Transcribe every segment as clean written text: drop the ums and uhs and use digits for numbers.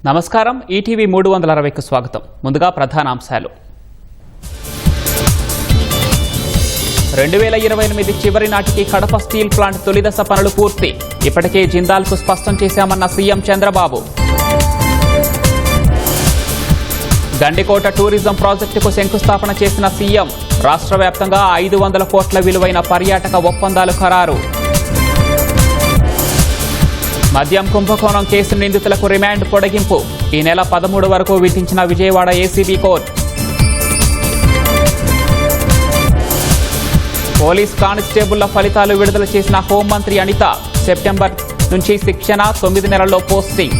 నమస్కారం. ఈటీవీ 360కు స్వాగతం. ముందుగా ప్రధానాంశాలు. 2028 చివరి నాటికి కడప స్టీల్ ప్లాంట్ తొలిదశ పనులు పూర్తి. ఇప్పటికే జిందాల్కు స్పష్టం చేశామన్న సీఎం చంద్రబాబు. గండికోట టూరిజం ప్రాజెక్టుకు శంకుస్థాపన చేసిన సీఎం. రాష్ట్ర వ్యాప్తంగా 500 కోట్ల విలువైన పర్యాటక ఒప్పందాలు ఖరారు. మద్యం కుంభకోణం కేసు నిందితులకు రిమాండ్ పొడిగింపు. ఈ నెల 13 వరకు విధించిన విజయవాడ ఏసీబీ కోర్టు. పోలీస్ కానిస్టేబుళ్ల ఫలితాలు విడుదల చేసిన హోంమంత్రి అనిత. సెప్టెంబర్ నుంచి శిక్షణ, 9 నెలల్లో పోస్టింగ్.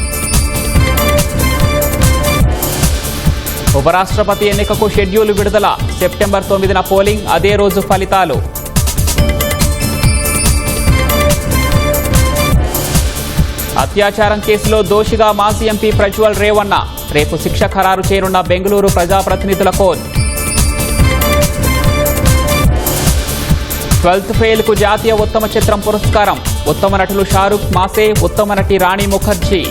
ఉపరాష్ట్రపతి ఎన్నికకు షెడ్యూల్ విడుదల. సెప్టెంబర్ 9న పోలింగ్, అదే రోజు ఫలితాలు. అత్యాచారం కేసులో దోషిగా మాజీ ఎంపీ ప్రజ్వల్ రేవన్న. రేపు శిక్ష ఖరారు చేయనున్న బెంగళూరు ప్రజాప్రతినిధుల కోర్టు. 12th ఫెయిల్కు జాతీయ ఉత్తమ చిత్రం పురస్కారం. ఉత్తమ నటులు షారుఖ్, మాసే, ఉత్తమ నటి రాణి ముఖర్జీ.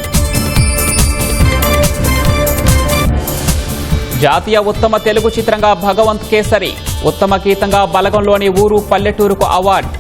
జాతీయ ఉత్తమ తెలుగు చిత్రంగా భగవంత్ కేసరి. ఉత్తమ గీతంగా బలగంలోని ఊరు పల్లెటూరుకు అవార్డు.